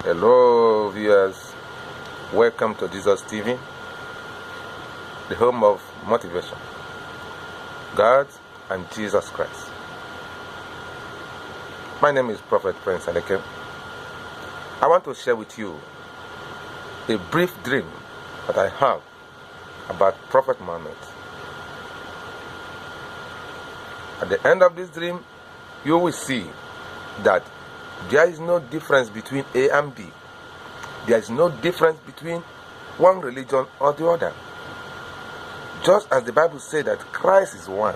Hello viewers, welcome to Jesus TV, the home of motivation, God and Jesus Christ. My name is Prophet Prince Aleke. I want to share with you a brief dream that I have about Prophet Mohammed. At the end of this dream, you will see that there is no difference between A and B. There is no difference between one religion or the other. Just as the Bible says that Christ is one,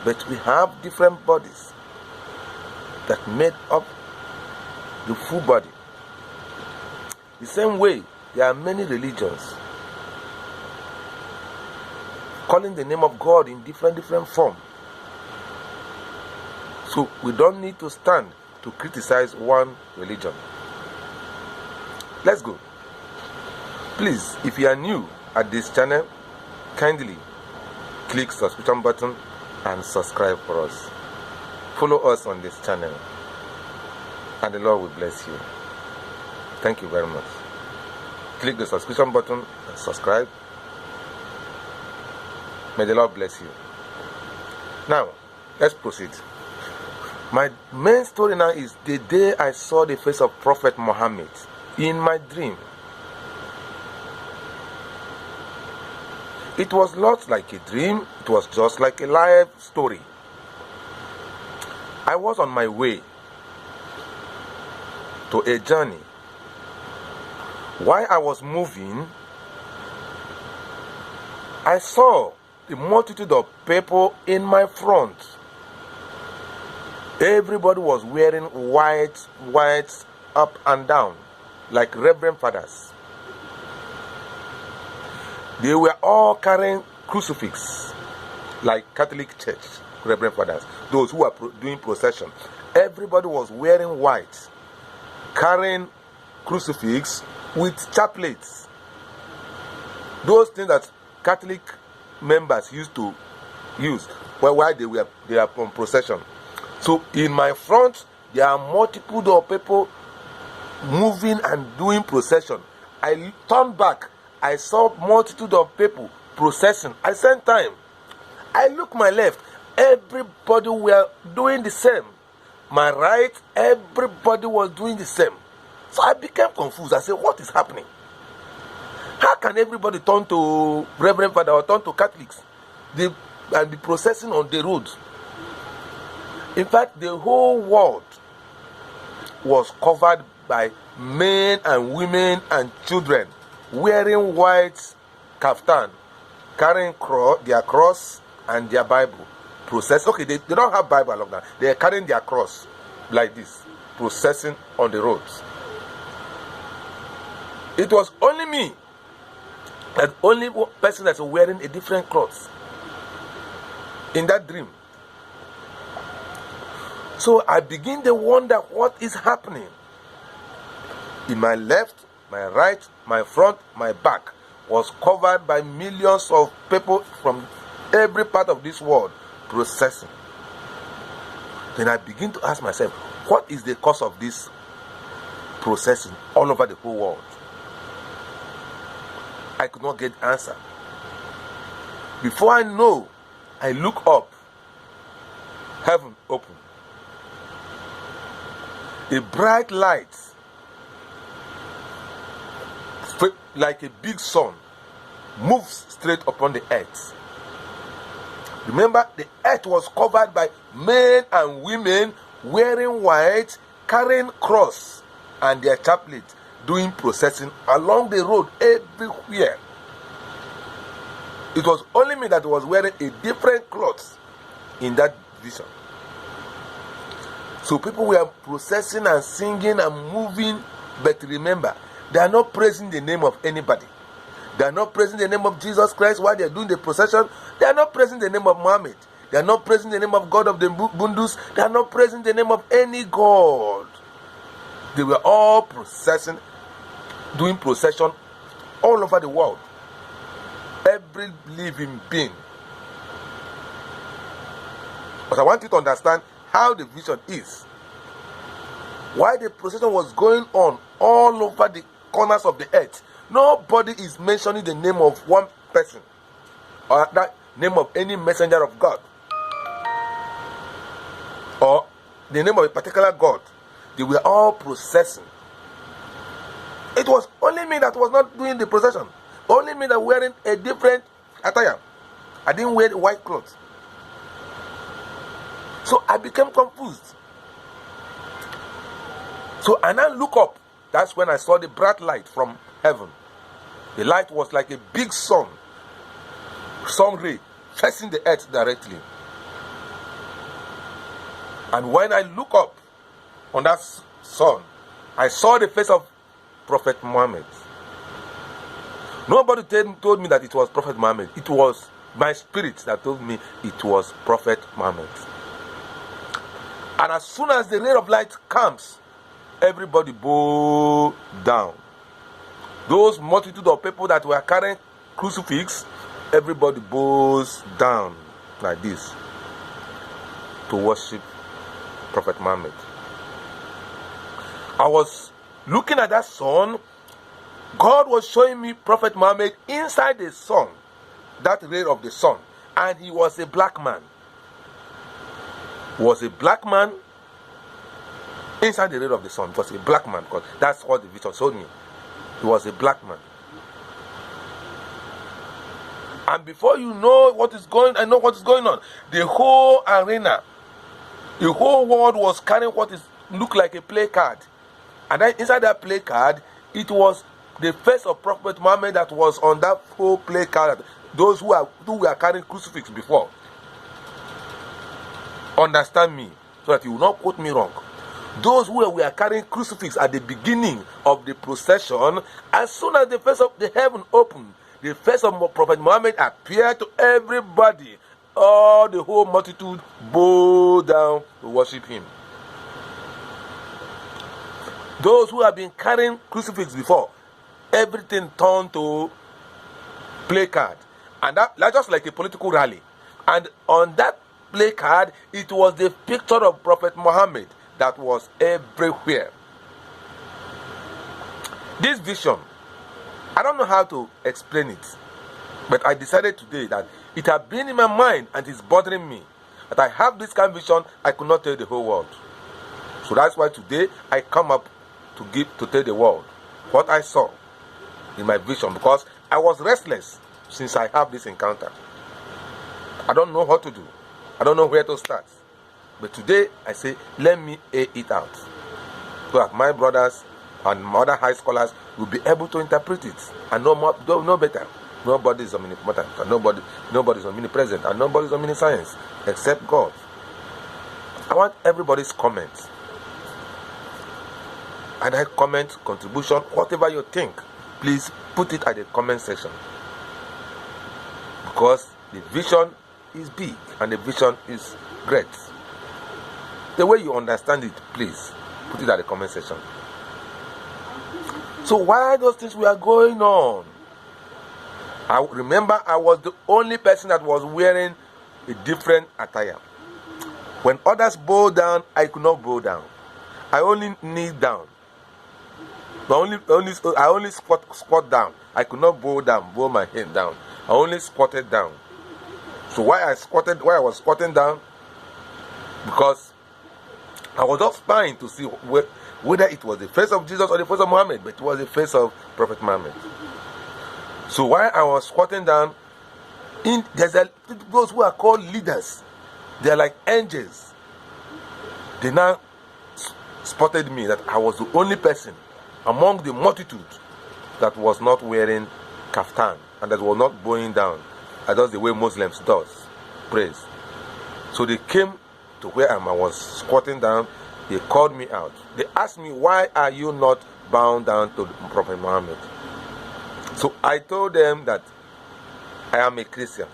but we have different bodies that made up the full body. The same way, there are many religions calling the name of God in different forms. So we don't need to stand to criticize one religion. Let's go. Please, if you are new at this channel, kindly click subscription button and subscribe for us. Follow us on this channel and the Lord will bless you. Thank you very much. Click the subscription button and subscribe. May the Lord bless you. Now, let's proceed. My main story now is the day I saw the face of Prophet Mohammed in my dream. It was not like a dream, it was just like a live story. I was on my way to a journey. While I was moving, I saw the multitude of people in my front. Everybody was wearing white up and down, like Reverend Fathers. They were all carrying crucifix, like Catholic Church, Reverend Fathers, those who are doing procession. Everybody was wearing white, carrying crucifix with chaplets. Those things that Catholic members used to use while they are on procession. So in my front, there are multiple of people moving and doing procession. I turned back. I saw multitude of people processing. At the same time, I look my left. Everybody were doing the same. My right, everybody was doing the same. So I became confused. I said, what is happening? How can everybody turn to Reverend Father or turn to Catholics and be processing on the road? In fact, the whole world was covered by men and women and children wearing white kaftan, carrying their cross and their Bible. Okay, they don't have Bible along that. They are carrying their cross like this, processing on the roads. It was only me, that only one person that's wearing a different clothes in that dream. So I begin to wonder what is happening. In my left, my right, my front, my back was covered by millions of people from every part of this world processing. Then I begin to ask myself, what is the cause of this processing all over the whole world? I could not get answer. Before I know, I look up, heaven open. A bright light, like a big sun, moves straight upon the earth. Remember, the earth was covered by men and women wearing white, carrying cross and their chaplet, doing procession along the road everywhere. It was only me that was wearing a different cloth in that vision. So people were processing and singing and moving, but remember, they are not praising the name of anybody. They are not praising the name of Jesus Christ while they are doing the procession. They are not praising the name of Mohammed. They are not praising the name of God of the Bundus. They are not praising the name of any God. They were all processing, doing procession all over the world. Every living being. But I want you to understand how the vision is. While the procession was going on all over the corners of the earth, nobody is mentioning the name of one person or that name of any messenger of God or the name of a particular God. They were all processing. It was only me that was not doing the procession. Only me that wearing a different attire. I didn't wear white clothes. So I became confused. So I now look up. That's when I saw the bright light from heaven. The light was like a big sun ray facing the earth directly. And when I look up on that sun, I saw the face of Prophet Mohammed. Nobody told me that it was Prophet Mohammed. It was my spirit that told me it was Prophet Mohammed. And as soon as the ray of light comes, everybody bow down. Those multitude of people that were carrying crucifix, everybody bows down like this to worship Prophet Muhammad. I was looking at that sun. God was showing me Prophet Muhammad inside the sun, that ray of the sun, and he was a black man. Was a black man inside the ray of the sun. It was a black man, because that's what the vision showed me. He was a black man. And before you know what is going on, the whole arena, the whole world was carrying what looked like a play card. And then inside that play card, it was the face of Prophet Muhammad that was on that whole play card. Those who were carrying crucifix before. Understand me, so that you will not quote me wrong. Those who were carrying crucifix at the beginning of the procession, as soon as the face of the heaven opened, the face of Prophet Muhammad appeared to everybody. All the whole multitude bowed down to worship him. Those who have been carrying crucifix before, everything turned to play card, and that just like a political rally. And on that play card, it was the picture of Prophet Muhammad that was everywhere. This vision, I don't know how to explain it, but I decided today that it had been in my mind and it's bothering me that I have this kind of vision. I could not tell the whole world. So that's why today I come up to tell the world what I saw in my vision, because I was restless since I have this encounter. I don't know what to do. I don't know where to start. But today I say, let me air it out, so that my brothers and other high scholars will be able to interpret it and know better. Nobody is omnipotent, and nobody is omnipresent, and nobody is omniscience except God. I want everybody's comments. And I comment, contribution, whatever you think, please put it at the comment section. Because the vision is big and the vision is great. The way you understand it, please put it at the comment section. So why those things were going on? I remember I was the only person that was wearing a different attire. When others bow down, I could not bow down. I only kneel down. I only squat down. I could not bow my head down. I only squatted down. So why I was squatting down? Because I was just trying to see whether it was the face of Jesus or the face of Muhammad, but it was the face of Prophet Muhammad. So while I was squatting down, there's those who are called leaders. They are like angels. They now spotted me that I was the only person among the multitude that was not wearing kaftan and that was not bowing down, as that's the way Muslims does praise. So they came to where I was squatting down. They called me out. They asked me, why are you not bowing down to Prophet Muhammad? So I told them that I am a Christian.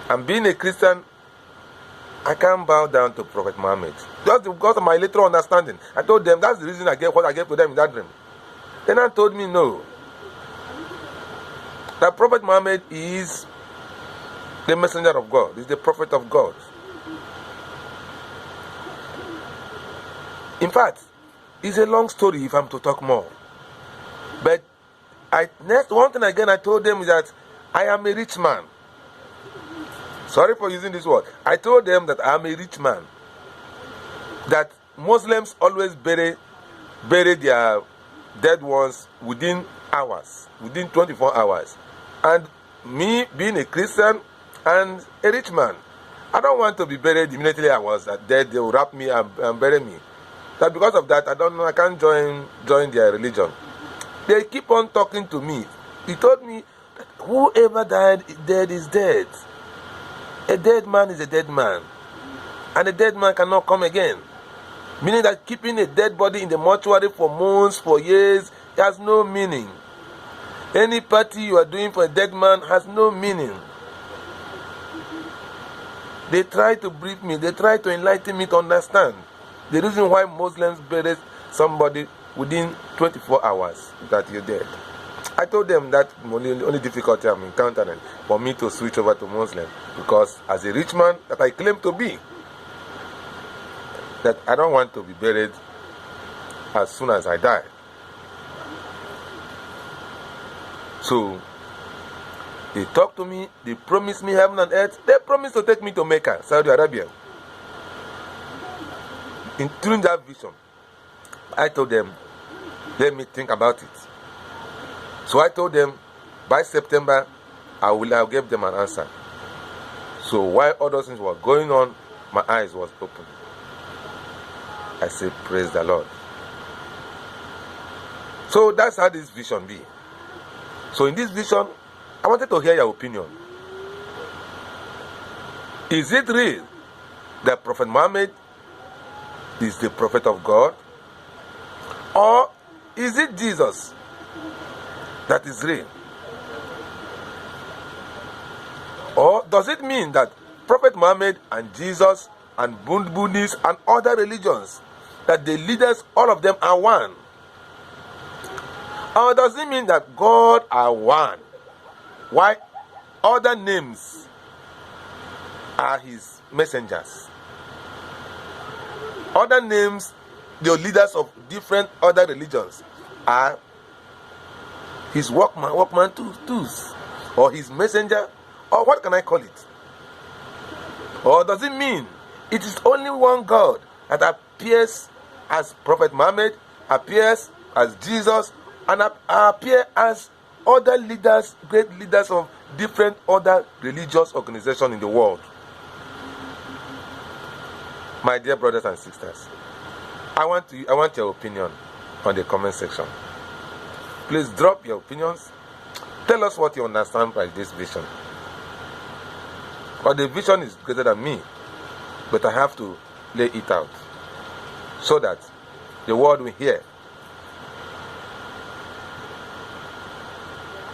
And being a Christian, I can't bow down to Prophet Muhammad. Just because of my literal understanding. I told them that's the reason I gave what I gave to them in that dream. Then I told me no. That Prophet Muhammad is the messenger of God, is the prophet of God. In fact, it's a long story if I'm to talk more. But one thing again I told them is that I am a rich man. Sorry for using this word. I told them that I am a rich man. That Muslims always bury their dead ones within hours, within 24 hours. And me being a Christian and a rich man, I don't want to be buried immediately I was dead. They will wrap me and bury me. That because of that, I can't join their religion. They keep on talking to me. He told me that whoever died dead is dead. A dead man is a dead man. And a dead man cannot come again. Meaning that keeping a dead body in the mortuary for months, for years, has no meaning. Any party you are doing for a dead man has no meaning. They try to brief me. They try to enlighten me to understand the reason why Muslims bury somebody within 24 hours that you're dead. I told them that only difficulty I'm encountering for me to switch over to Muslim, because as a rich man that I claim to be, that I don't want to be buried as soon as I die. So they talk to me, they promise me heaven and earth. They promise to take me to Mecca, Saudi Arabia. During that vision, I told them, let me think about it. So I told them, by September, I'll give them an answer. So while other things were going on, my eyes was open. I said, praise the Lord. So that's how this vision be. So in this vision, I wanted to hear your opinion. Is it real that Prophet Mohammed is the prophet of God? Or is it Jesus that is real? Or does it mean that Prophet Muhammad and Jesus and Buddhists and other religions, that the leaders, all of them are one? Or does it mean that God are one? Why other names are his messengers? Other names, the leaders of different other religions, are his workman tools, or his messenger, or what can I call it? Or does it mean it is only one God that appears as Prophet Muhammad, appears as Jesus, and appear as other leaders, great leaders of different other religious organizations in the world? My dear brothers and sisters, I want your opinion on the comment section. Please drop your opinions. Tell us what you understand by this vision. But the vision is greater than me, but I have to lay it out so that the world will hear.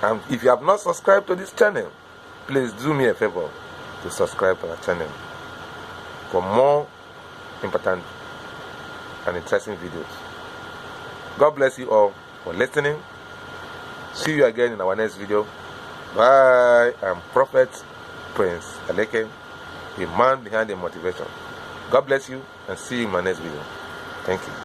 And if you have not subscribed to this channel, please do me a favor to subscribe to our channel for more important and interesting videos. God bless you all for listening. See you again in our next video. Bye. I'm Prophet Prince Aleke, the man behind the motivation. God bless you, and see you in my next video. Thank you.